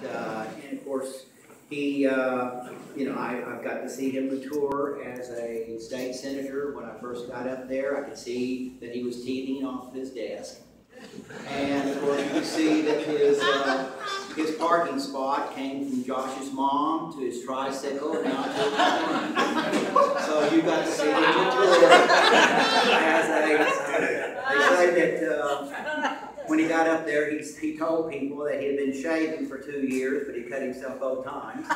And of course, he, I've got to see him mature as a state senator. When I first got up there, I could see that he was teething off his desk. And of course, you can see that his parking spot came from Josh's mom to his tricycle, now to his car. So you got to see him mature as they say that when he got up there, he told people that he had been shaving for 2 years, but he cut himself both times.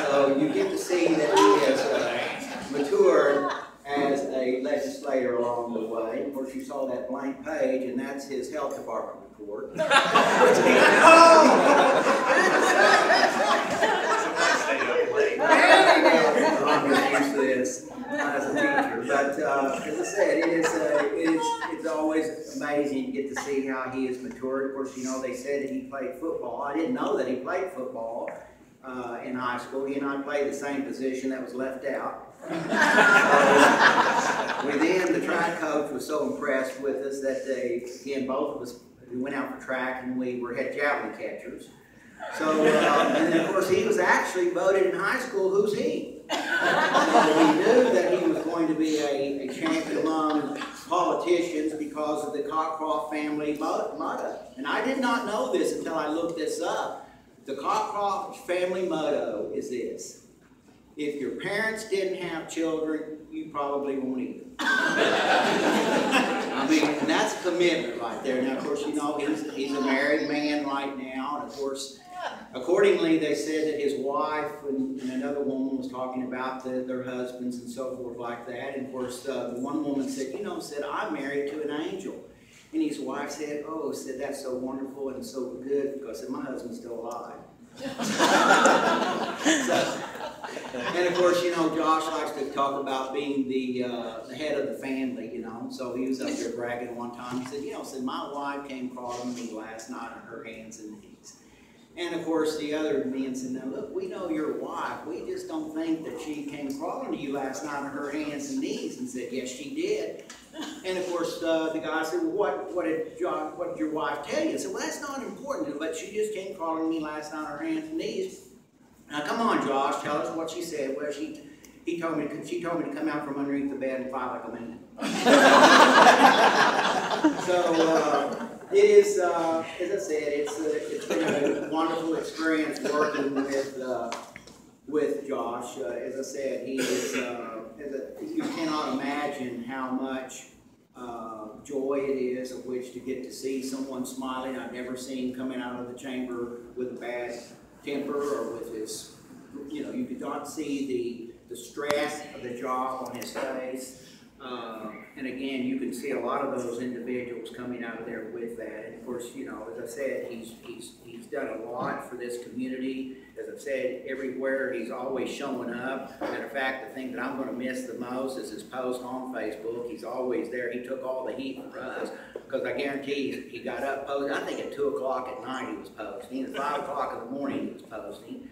So you get to see that he has matured as a legislator along the way. Of course, you saw that blank page, and that's his health department report. I'm just used to this as a teacher, but as I said, it's always amazing to get to see how he has matured. Of course, they said that he played football. I didn't know that he played football in high school. He and I played the same position that was left out. The track coach was so impressed with us that both of us, we went out for track and we were head javelin catchers. So, and of course, he was actually voted in high school, who's he? So we knew that he was going to be a champion among politicians because of the Cockroft family motto. And I did not know this until I looked this up. The Cockroft family motto is this: if your parents didn't have children, you probably won't either. I mean, and that's a commitment right there. Now, of course, he's a married man right now, and of course, accordingly, they said that his wife and another woman was talking about their husbands and so forth like that. And of course, the one woman said, I'm married to an angel. And his wife said, that's so wonderful and so good, because my husband's still alive. And of course, Josh likes to talk about being the head of the family, So he was up there bragging one time. He said, my wife came crawling to me last night on her hands and knees. And of course, the other men said, now look, we know your wife. We just don't think that she came crawling to you last night on her hands and knees. And said, yes, she did. And of course, the guy said, well, what did your wife tell you? I said, well, that's not important, but she just came crawling to me last night on her hands and knees. Now, come on, Josh, tell us what she said. Well, she told me to come out from underneath the bed and fight like a man. So it is, as I said, it's been a wonderful experience working with Josh. As I said, he is. You cannot imagine how much joy it is of which to get to see someone smiling. I've never seen coming out of the chamber with a bad temper or with his, you could not see the stress of the job on his face. And again, you can see a lot of those individuals coming out of there with that. And of course, as I said, he's done a lot for this community. As I've said, everywhere he's always showing up. Matter of fact, the thing that I'm going to miss the most is his post on Facebook. He's always there. He took all the heat for us, because I guarantee he got up posting. I think at 2 o'clock at night he was posting. At 5 o'clock in the morning he was posting.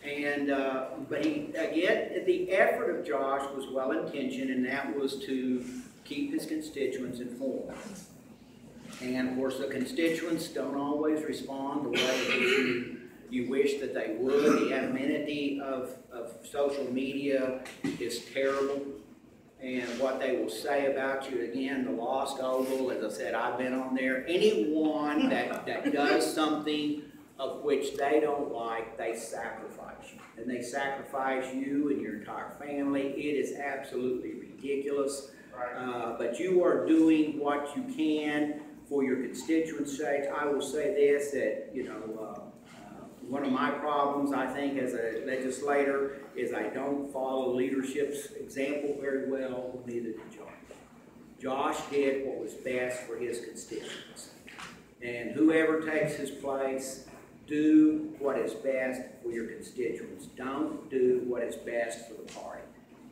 And but again, the effort of Josh was well intentioned, and that was to keep his constituents informed. And of course, the constituents don't always respond the way that you wish that they would. The anonymity of social media is terrible, and what they will say about you. Again, the Lost Oval, as I said, I've been on there. Anyone that does something of which they don't like, they sacrifice you. And they sacrifice you and your entire family. It is absolutely ridiculous. Right. But you are doing what you can for your constituents' sake. I will say this, that, one of my problems, I think, as a legislator, is I don't follow leadership's example very well, neither did Josh. Josh did what was best for his constituents. And whoever takes his place, do what is best for your constituents. Don't do what is best for the party.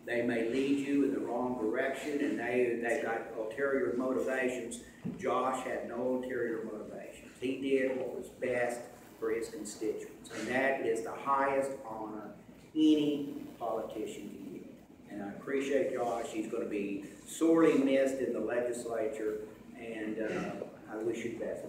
They may lead you in the wrong direction, and they've got ulterior motivations. Josh had no ulterior motivations. He did what was best for his constituents, and that is the highest honor any politician can get. And I appreciate Josh. He's going to be sorely missed in the legislature, and I wish you the best.